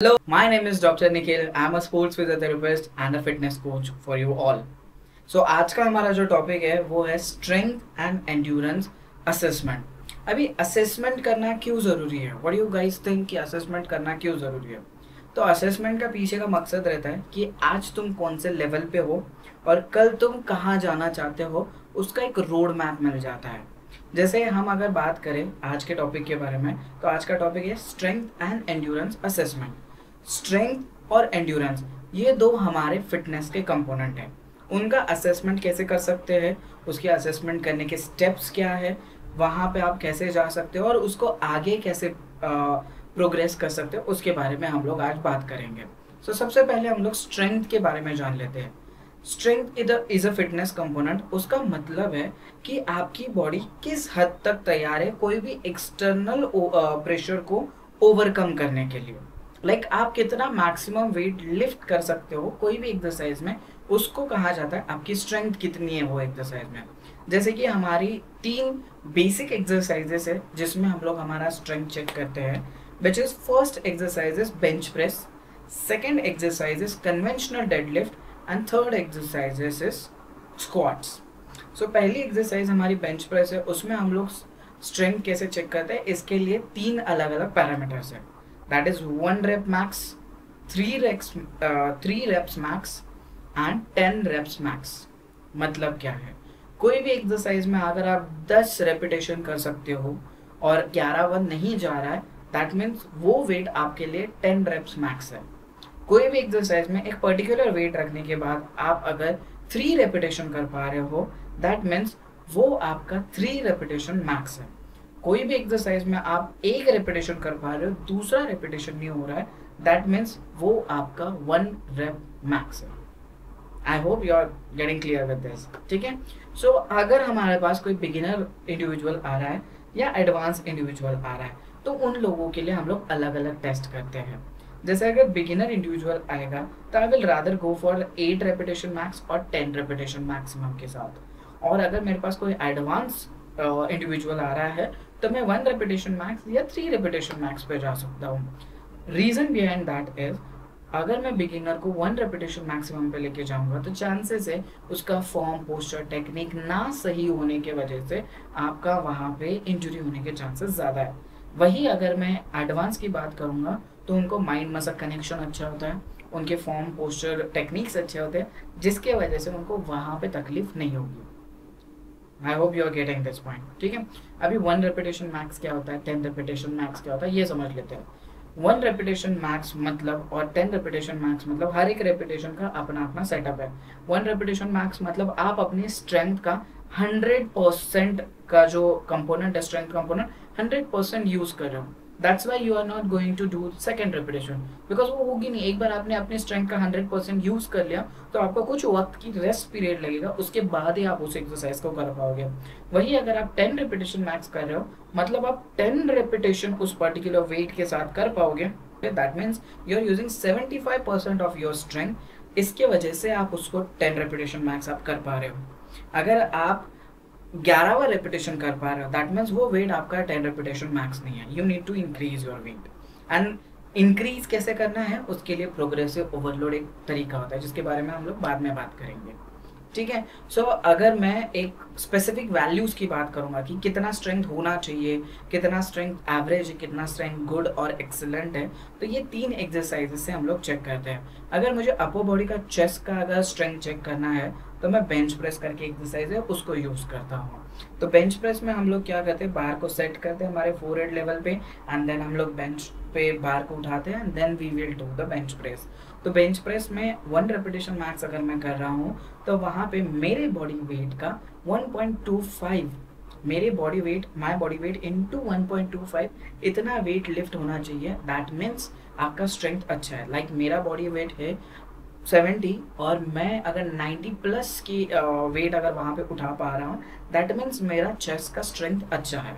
Hello, my name is Dr. Nikhil. I am a sports physiotherapist and a fitness coach for you all. So आज का हमारा जो topic है वो है स्ट्रेंथ एंड एंड्योरेंस असेसमेंट। अभी असेसमेंट करना क्यों ज़रूरी है? व्हाट यू गाइस थिंक कि असेसमेंट करना क्यों ज़रूरी है? तो असेसमेंट का पीछे का मकसद रहता है कि आज तुम कौन से लेवल पे हो और कल तुम कहाँ जाना चाहते हो, उसका एक रोड मैप मिल जाता है। जैसे हम अगर बात करें आज के टॉपिक के बारे में, तो आज का टॉपिक है strength and endurance assessment. Strength और एंड्योरेंस ये दो हमारे फिटनेस के कंपोनेंट हैं। उनका असेसमेंट कैसे कर सकते हैं, उसके असेसमेंट करने के स्टेप्स क्या है, वहाँ पे आप कैसे जा सकते हो और उसको आगे कैसे प्रोग्रेस कर सकते हो, उसके बारे में हम लोग आज बात करेंगे। सो सबसे पहले हम लोग स्ट्रेंथ के बारे में जान लेते हैं। Strength is a fitness component. उसका मतलब है कि आपकी बॉडी किस हद तक तैयार है कोई भी एक्सटर्नल प्रेशर को ओवरकम करने के लिए। आप कितना मैक्सिमम वेट लिफ्ट कर सकते हो कोई भी एक्सरसाइज में, उसको कहा जाता है आपकी स्ट्रेंथ कितनी है वो एक्सरसाइज में। जैसे कि हमारी 3 बेसिक एक्सरसाइजेस है जिसमें हम लोग हमारा स्ट्रेंथ चेक करते हैं, which is first exercise is bench press, second exercise is conventional deadlift and third exercise is squats. So पहली एक्सरसाइज हमारी बेंच प्रेस है, उसमें हम लोग स्ट्रेंथ कैसे चेक करते हैं, इसके लिए 3 अलग अलग पैरामीटर्स है। That is 1 rep max, 3 reps max and 10 reps max। मतलब क्या है, कोई भी एक्सरसाइज में अगर आप 10 रेपिटेशन कर सकते हो और 11वां नहीं जा रहा है, दैट मीन्स वो वेट आपके लिए 10 reps max है। कोई भी एक्सरसाइज में एक पर्टिकुलर वेट रखने के बाद आप अगर 3 रेपिटेशन कर पा रहे हो, दैट मीन्स वो आपका 3 रेपिटेशन मैक्स है। कोई भी एक्सरसाइज में आप 1 रेपिटेशन कर पा रहे हो, दूसरा रेपिटेशन नहीं हो रहा है, दैट मीन्स वो आपका 1 रेप मैक्स है। I hope you are getting clear with this. ठीक है। सो अगर हमारे पास कोई बिगिनर इंडिविजुअल आ रहा है या एडवांस इंडिविजुअल आ रहा है, तो उन लोगों के लिए हम लोग अलग अलग टेस्ट करते हैं। जैसे अगर बिगिनर इंडिविजुअल आएगा तो I will rather go for 8 repetition max और 10 रेपिटेशन मैक्सिमम के साथ। और अगर मेरे पास कोई एडवांस इंडिविजुअल आ रहा है तो मैं 1 रेपिटेशन मैक्स या 3 रेपिटेशन मैक्स पे जा सकता हूँ। रीजन बिहाइंड दैट इज, अगर मैं बिगिनर को 1 रेपिटेशन मैक्सिमम पे लेके जाऊंगा तो चांसेस है उसका फॉर्म, पोस्चर, टेक्निक ना सही होने के वजह से आपका वहाँ पे इंजरी होने के चांसेस ज़्यादा है। वही अगर मैं एडवांस की बात करूँगा तो उनको माइंड मसल कनेक्शन अच्छा होता है, उनके फॉर्म, पोस्चर, टेक्निक्स अच्छे होते हैं, जिसके वजह से उनको वहाँ पे तकलीफ नहीं होगी। I hope you are getting this point. ठीक है। अभी 1 रेपिटेशन मैक्स क्या होता है, 10 रेपिटेशन मैक्स क्या होता है, ये समझ लेते हैं। 1 रेपिटेशन मैक्स मतलब और 10 रेपिटेशन मैक्स मतलब हर एक रेपिटेशन का अपना अपना सेटअप है। 1 रेपिटेशन मैक्स मतलब आप अपनी स्ट्रेंथ का 100% का जो कंपोनेंट है, स्ट्रेंथ कंपोनेंट 100% यूज कर रहे हो। That's why you are not going to do second repetition, because वो होगी नहीं। एक बार आपने अपने स्ट्रेंथ का 100% यूज कर लिया तो आपको कुछ वक्त की रेस्ट पीरियड लगेगा, उसके बाद ही आप उस एक्सरसाइज को कर पाओगे। वही अगर आप 10 रेपिटेशन मैक्स कर रहे हो, मतलब आप 10 रेपिटेशन उस पर्टिकुलर वेट के साथ कर पाओगे, that means you are using 75% of your strength. इसके वजह से आप उसको 10 रेपिटेशन मैक्स आप कर पा रहे हो। अगर आप 11वां रेपिटेशन कर पा रहे हो, दैट मीन्स वो वेट आपका 10 रेपिटेशन मैक्स नहीं है। You need to increase your weight. And increase कैसे करना है, उसके लिए प्रोग्रेसिव ओवरलोड एक तरीका होता है जिसके बारे में हम लोग बाद में बात करेंगे। ठीक है। सो अगर मैं एक स्पेसिफिक वैल्यूज की बात करूंगा कि कितना स्ट्रेंथ होना चाहिए, कितना स्ट्रेंथ एवरेज है, कितना स्ट्रेंथ गुड और एक्सीलेंट है, तो ये 3 एक्सरसाइजेस से हम लोग चेक करते हैं। अगर मुझे अपर बॉडी का, चेस्ट का अगर स्ट्रेंथ चेक करना है तो मैं बेंच प्रेस करके एक्सरसाइज है उसको यूज करता हूँ। तो बेंच प्रेस में हम लोग क्या करते हैं, बार को सेट करते हैं हमारे फोरहेड लेवल पे एंड देन हम लोग बेंच पे बार को उठाते हैं and then we will do the bench press. तो बेंच प्रेस में 1 रेपिटेशन मैक्स अगर मैं कर रहा हूँ तो वहाँ पे मेरे बॉडी वेट का 1.25, मेरे body weight, my body weight into 1.25 इतना वेट लिफ्ट होना चाहिए। दैट मीन्स आपका स्ट्रेंथ अच्छा है। मेरा बॉडी वेट है 70 और मैं अगर 90 प्लस की वेट अगर वहाँ पे उठा पा रहा हूँ, दैट मीन्स मेरा चेस्ट का स्ट्रेंथ अच्छा है।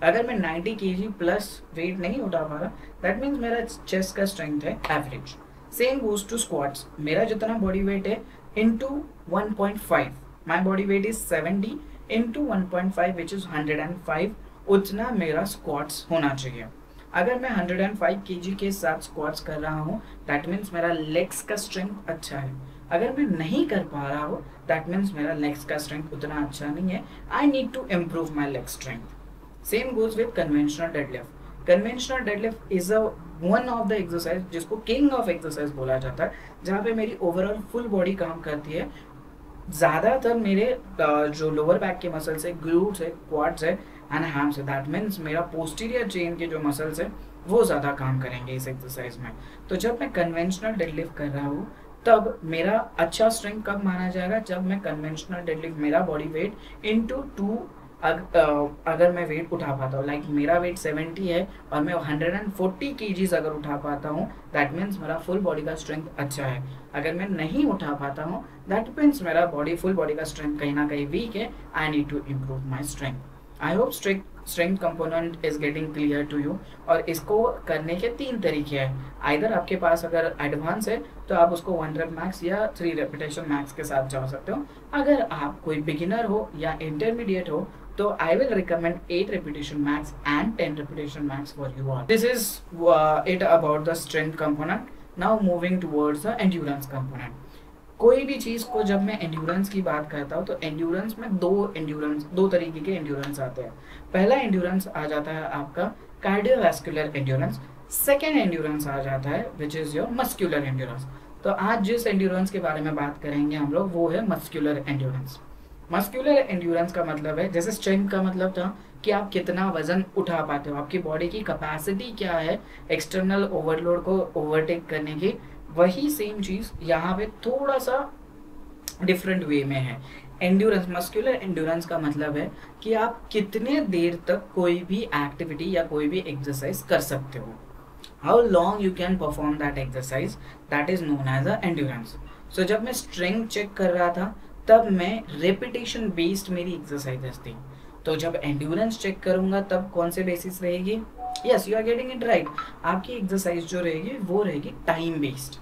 अगर मैं 90 kg प्लस वेट नहीं उठा पा रहा, दैट मीन्स मेरा चेस्ट का स्ट्रेंथ है average. Same goes to squats. मेरा जितना बॉडी वेट है into 1.5, my body weight is 70 into 1.5 which is 105, उतना मेरा स्क्वाट्स होना चाहिए। अगर मैं 105 kg के साथ स्क्वाट्स कर रहा हूँ, दैट मीन्स मेरा लेग्स का स्ट्रेंथ अच्छा है। अगर मैं नहीं कर पा रहा हूँ, दैट मीन्स मेरा लेग्स का स्ट्रेंथ उतना अच्छा नहीं है। I need to improve my leg strength. Same goes with conventional deadlift. Conventional deadlift is a one of the exercise जिसको किंग ऑफ एक्सरसाइज बोला जाता है, जहाँ पे मेरी ओवरऑल फुल बॉडी काम करती है। ज़्यादातर मेरे जो लोअर बैक के मसल्स है, ग्लूट्स है, क्वाड्स है एंड हैम्स है, दैट मीन्स मेरा पोस्टीरियर चेन के जो मसल्स है वो ज़्यादा काम करेंगे इस एक्सरसाइज में। तो जब मैं कन्वेंशनल डेडलिफ्ट कर रहा हूँ, तब मेरा अच्छा स्ट्रेंथ कब माना जाएगा? जब मैं कन्वेंशनल डेडलिफ्ट मेरा बॉडी वेट इंटू 2 अगर मैं वेट उठा पाता हूँ, लाइक मेरा वेट 70 है और मैं 140 kgs अगर उठा पाता हूँ, दैट मीन्स मेरा फुल बॉडी का स्ट्रेंथ अच्छा है। अगर मैं नहीं उठा पाता हूँ, दैट मीन्स मेरा फुल बॉडी का स्ट्रेंथ कहीं ना कहीं वीक है। I need to improve my strength. I hope strength component is getting clear to you. और इसको करने के 3 तरीके हैं। आइदर आपके पास अगर एडवांस है तो आप उसको 1 rep मैक्स या 3 repetition मैक्स के साथ जा सकते हो। अगर आप कोई बिगिनर हो या इंटरमीडिएट हो तो I will recommend 8 repetition max and 10 repetition max for you all. This is it about the strength component. Now moving towards the endurance component. कोई भी चीज़ को जब मैं एंड्योरेंस की बात करता हूँ तो एंड्योरेंस में दो तरीके के एंड्योरेंस आते हैं। पहला एंड्योरेंस आ जाता है आपका कार्डियोवैस्कुलर एंड्योरेंस। सेकेंड एंड्योरेंस आ जाता है which is your muscular endurance. तो आज जिस एंड्योरेंस के बारे में बात करेंगे हम लोग वो है मस्कुलर एंड्योरेंस। मस्कुलर एंड्योरेंस का मतलब है, जैसे स्ट्रेंथ का मतलब था कि आप कितना वजन उठा पाते हो, आपकी बॉडी की कैपेसिटी क्या है एक्सटर्नल ओवरलोड को ओवरटेक करने की, वही सेम चीज़ यहाँ पे थोड़ा सा डिफरेंट वे में है। एंड्योरेंस, मस्कुलर एंड्योरेंस का मतलब है कि आप कितने देर तक कोई भी एक्टिविटी या कोई भी एक्सरसाइज कर सकते हो। How long you can perform that exercise, that is known as a endurance. So जब मैं स्ट्रेंथ चेक कर रहा था तब मैं रेपिटेशन बेस्ड मेरी एक्सरसाइजेस थी। तो जब एंड्योरेंस चेक करूंगा तब कौन से बेसिस रहेगी? Yes, you are getting it right. आपकी एक्सरसाइज जो रहेगी वो रहेगी टाइम बेस्ड,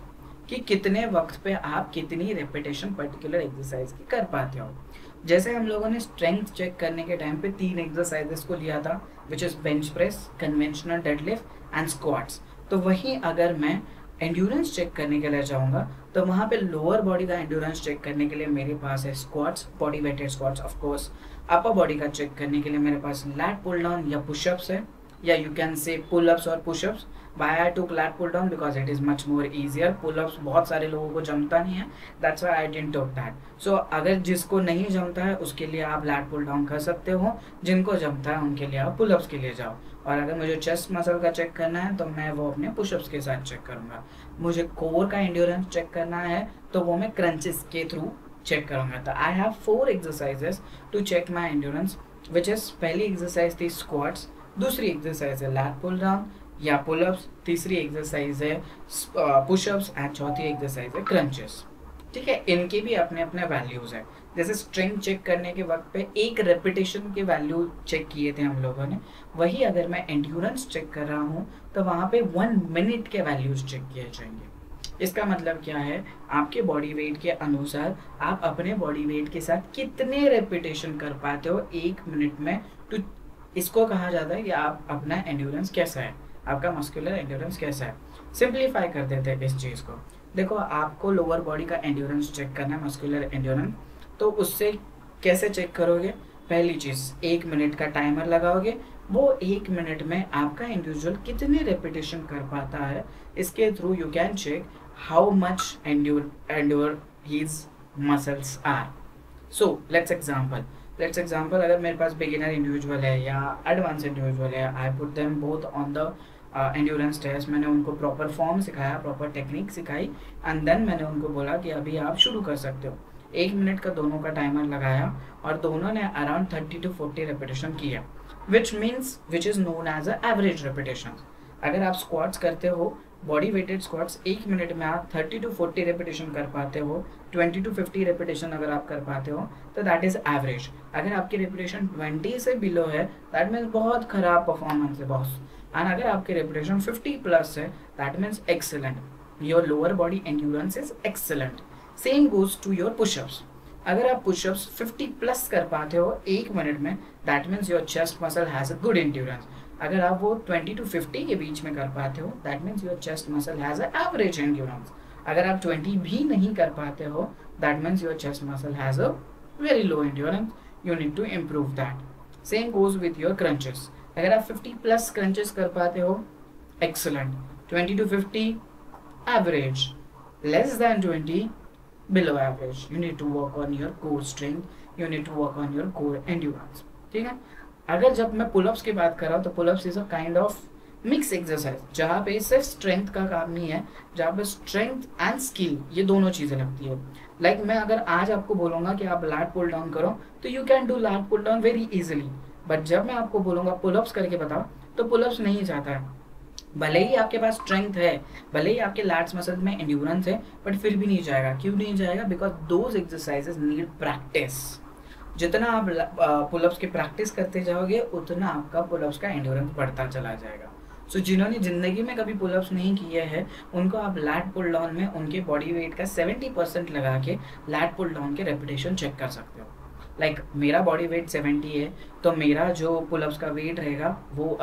कि कितने वक्त पे आप कितनी रेपिटेशन पर्टिकुलर एक्सरसाइज की कर पाते हो। जैसे हम लोगों ने स्ट्रेंथ चेक करने के टाइम पे 3 एक्सरसाइजेस को लिया था, which is bench press, conventional deadlift and squats. तो वहीं अगर मैं एंड्योरेंस चेक करने के लिए जाऊंगा तो वहाँ पे लोअर बॉडी का एंड्योरेंस चेक करने के लिए मेरे पास है squats, body weighted squats of course. Upper body का चेक करने के लिए मेरे पास लैट पुल डाउन या पुशअप्स है, या you can say pull ups और pushups. Why I took lat pull down? Because it is much more easier. Pull ups बहुत सारे लोगों को जमता नहीं है, that's why I didn't took that. So अगर जिसको नहीं जमता है उसके लिए आप lat pull down कर सकते हो, जिनको जमता है उनके लिए आप pull ups के लिए जाओ। और अगर मुझे चेस्ट मसल का चेक करना है तो मैं वो अपने पुशअप्स के साथ चेक करूँगा। मुझे कोर का एंड्योरेंस चेक करना है तो वो मैं क्रंचेस के थ्रू चेक करूँगा। तो I have 4 exercises to check my endurance, which is पहली एक्सरसाइज थी स्क्वाट्स, दूसरी एक्सरसाइज है लैट पुल डाउन या पुलअप्स, तीसरी एक्सरसाइज है पुशअप्स एंड चौथी एक्सरसाइज है क्रंचेस। ठीक है, इनके भी अपने अपने वैल्यूज है। जैसे स्ट्रेंथ चेक करने के वक्त पे 1 रेपिटेशन के वैल्यू चेक किए थे हम लोगों ने, वही अगर मैं एंड्योरेंस चेक कर रहा हूँ तो वहाँ पे 1 मिनट के वैल्यूज चेक किए जाएंगे। इसका मतलब क्या है, आपके बॉडी वेट के अनुसार आप अपने बॉडी वेट के साथ कितने रेपिटेशन कर पाते हो 1 मिनट में। तो इसको कहा जाता है कि आप अपना एंड्योरेंस कैसा है, आपका मस्कुलर एंड्योरेंस कैसा है। सिंप्लीफाई कर देते हैं इस चीज़ को। देखो, आपको लोअर बॉडी का एंड्योरेंस चेक करना है, मस्कुलर एंड्योरेंस, तो उससे कैसे चेक करोगे? पहली चीज़, 1 मिनट का टाइमर लगाओगे। वो 1 मिनट में आपका इंडिविजुअल कितने रेपिटेशन कर पाता है, इसके through you can check how much endure his muscles are. So let's example, अगर मेरे पास बिगिनर इंडिविजुअल है या एडवांस इंडिविजुअल है, I put them both on the endurance test. मैंने उनको प्रॉपर फॉर्म सिखाया, प्रॉपर टेक्निक सिखाई एंड देन मैंने उनको बोला कि अभी आप शुरू कर सकते हो। 1 मिनट का दोनों का टाइमर लगाया और दोनों ने अराउंड 30 to 40 रेपिटेशन किया, which is known as a average repetition. अगर आप स्क्वाट्स करते हो, बॉडी वेटेड स्क्वाट्स, 1 मिनट में आप 30 to 40 रेपिटेशन कर पाते हो, 20 to 50 रेपिटेशन अगर आप कर पाते हो तो दैट इज़ एवरेज। अगर आपकी रेपिटेशन 20 से बिलो है, दैट मीन्स बहुत ख़राब परफॉर्मेंस है बॉस। एंड अगर आपकी रेपिटेशन 50 प्लस है, that means excellent, your lower body endurance is excellent. Same goes to your pushups. अगर आप पुशअप्स 50 प्लस कर पाते हो 1 मिनट में, that means your chest muscle has a good endurance. अगर आप वो 20 to 50 के बीच में कर पाते हो, that means your chest muscle has a average endurance. अगर आप 20 भी नहीं कर पाते हो, that means your chest muscle has a very low endurance, you need to improve that. Same goes with your crunches. अगर आप 50 प्लस क्रंचेस कर पाते हो, excellent, 20 to 50 average, less than 20 below average, you need to work on your core strength, you need to work on your core endurance, ठीक है। अगर जब मैं पुलअप्स की बात कर रहा हूँ तो pullups is a kind of mix exercise जहाँ पे सिर्फ स्ट्रेंथ का काम नहीं है, जहाँ पे स्ट्रेंथ एंड स्किल ये दोनों चीजें लगती है। लाइक मैं अगर आज आपको बोलूंगा कि आप लैट पुल डाउन करो तो you can do lat pull down very easily, but जब मैं आपको बोलूंगा पुलअप्स करके बताओ तो पुलअप्स नहीं जाता है। भले ही आपके पास स्ट्रेंथ है, भले ही आपके लैट्स मसल में एंड्योरेंस है, बट फिर भी नहीं जाएगा। क्यों नहीं जाएगा? Because those exercises need practice. जितना आप पुलअप्स की प्रैक्टिस करते जाओगे उतना आपका पुलअप्स का एंड्योरेंस बढ़ता चला जाएगा। सो जिन्होंने जिंदगी में कभी पुलअप्स नहीं किए हैं उनको आप लैट पुल डाउन में उनके बॉडी वेट का 70% लगा के लैट पुल डाउन के रेपिटेशन चेक कर सकते हो। लाइक मेरा बॉडी वेट 70 है तो मेरा जो पुलअप्स का वेट रहेगा वो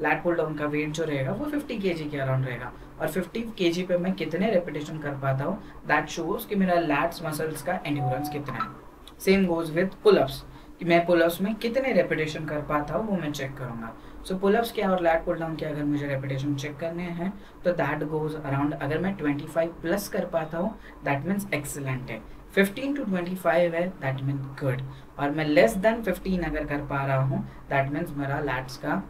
लैट पुल डाउन का वेट जो रहेगा वो 50 kg के अराउंड रहेगा, और 50 kg पे मैं कितने रेपिटेशन कर पाता हूँ दैट शोज कि मेरा लैट्स मसल्स का एंड्योरेंस कितना है। सेम गोज विथ पुलअप्स कि मैं पुलअप्स में कितने रेपिटेशन कर पाता हूँ वो मैं चेक करूँगा। सो पुलअप्स क्या और लैट पुल डाउन क्या अगर मुझे रेपिटेशन चेक करने हैं तो दैट गोज अराउंड, अगर मैं 25 प्लस कर पाता हूँ दैट मीन्स एक्सीलेंट है, 15 to 25 है दैट मीन्स गुड, और मैं लेस देन 15 अगर कर पा रहा हूँ दैट मीन्स मेरा लैट्स का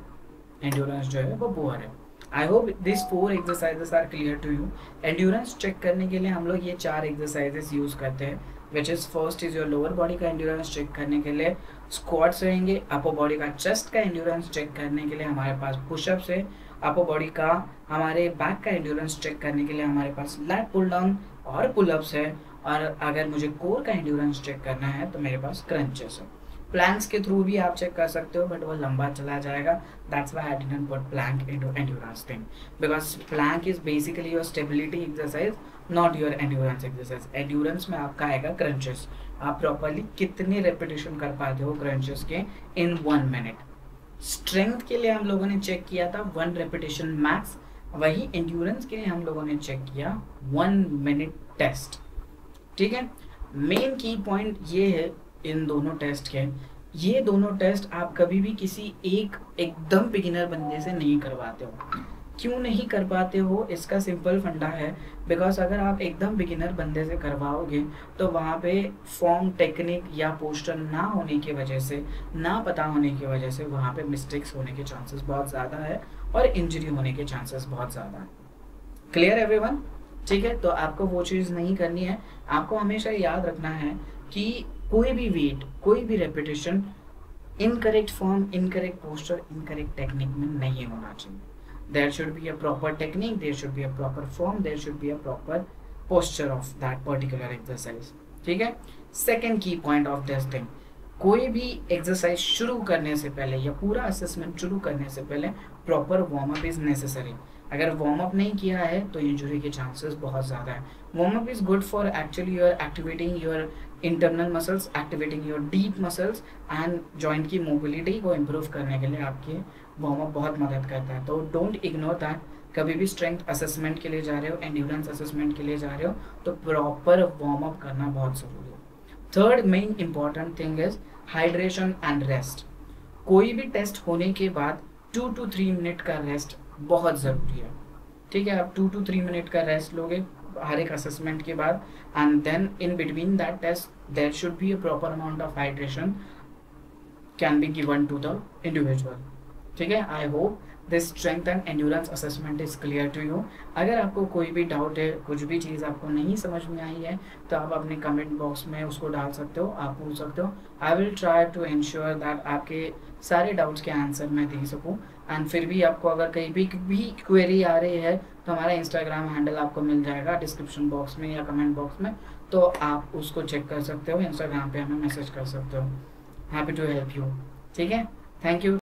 एंड्योरेंस जो है वो पुअर है। I hope this 4 exercises are clear to you. Endurance check करने के लिए हम लोग ये 4 एक्सरसाइजेस यूज करते हैं, which is first is your lower body का एंड्योरेंस चेक करने के लिए स्क्वाट्स रहेंगे, अपर बॉडी का चेस्ट का एंड्योरेंस चेक करने के लिए हमारे पास पुशअप्स है, अपर बॉडी का हमारे बैक का एंड्योरेंस चेक करने के लिए हमारे पास लैट पुल डाउन और पुलअप्स है, और अगर मुझे कोर का एंड्योरेंस चेक करना है तो मेरे पास क्रंचेस है। प्लैंक्स के थ्रू भी आप चेक कर सकते हो बट वो लंबा चला जाएगा, that's why I didn't put plank into endurance thing, because plank is basically your stability exercise not your endurance exercise. Endurance में आपका आएगा क्रंचेस, आप प्रॉपर्ली कितने रेपिटेशन कर पाते हो क्रंचेस के इन 1 मिनट। स्ट्रेंथ के लिए हम लोगों ने चेक किया था 1 रेपिटेशन मैक्स, वही एंड्योरेंस के लिए हम लोगों ने चेक किया 1 मिनट टेस्ट, ठीक है। मेन की पॉइंट ये है इन दोनों टेस्ट के, ये दोनों टेस्ट आप कभी भी किसी एक एकदम बिगिनर बंदे से नहीं करवाते हो। क्यों नहीं कर पाते हो? इसका सिंपल फंडा है, बिकॉज अगर आप एकदम बिगिनर बंदे से करवाओगे तो वहाँ पे फॉर्म, टेक्निक या पोस्टर ना होने की वजह से, ना पता होने की वजह से वहाँ पे मिस्टेक्स होने के चांसेस बहुत ज़्यादा है और इंजरी होने के चांसेस बहुत ज़्यादा है। Clear everyone? ठीक है, तो आपको वो चीज़ नहीं करनी है। आपको हमेशा याद रखना है कि कोई भी वेट, कोई भी repetition incorrect form, incorrect posture, incorrect technique में नहीं होना चाहिए। There should be a proper technique, there should be a proper form, there should be a proper posture of that particular exercise, ठीक है। सेकेंड की point of this thing, कोई भी exercise शुरू करने से पहले या पूरा असेसमेंट शुरू करने से पहले proper warm up is necessary. अगर वार्म अप नहीं किया है तो इंजरी के चांसेस बहुत ज़्यादा है। Warm up is good for actually your activating your internal muscles, activating your deep muscles and joint की मोबिलिटी को इम्प्रूव करने के लिए आपके वार्म अप बहुत मदद करता है। तो डोंट इग्नोर दैट। कभी भी स्ट्रेंथ असेसमेंट के लिए जा रहे हो, एंड्योरेंस असेसमेंट के लिए जा रहे हो तो प्रॉपर वार्म अप करना बहुत ज़रूरी है। Third main important thing is hydration and rest. कोई भी टेस्ट होने के बाद 2 to 3 मिनट का रेस्ट बहुत ज़रूरी है, ठीक है। आप 2 to 3 मिनट का रेस्ट लोगे हर एक असेसमेंट के बाद, and then in between that test there should be a proper amount of hydration can be given to the individual, ठीक है। I hope this strength and endurance assessment is clear to you. अगर आपको कोई भी doubt है, कुछ भी चीज़ आपको नहीं समझ में आई है तो आप अपने कमेंट बॉक्स में उसको डाल सकते हो, आप पूछ सकते हो। I will try to ensure that आपके सारे डाउट्स के आंसर मैं दे सकूँ। एंड फिर भी आपको अगर कहीं भी क्वेरी आ रही है तो हमारा इंस्टाग्राम हैंडल आपको मिल जाएगा डिस्क्रिप्शन बॉक्स में या कमेंट बॉक्स में, तो आप उसको चेक कर सकते हो। इंस्टाग्राम पे हमें मैसेज कर सकते हो। हैप्पी टू हेल्प यू, ठीक है। Thank you.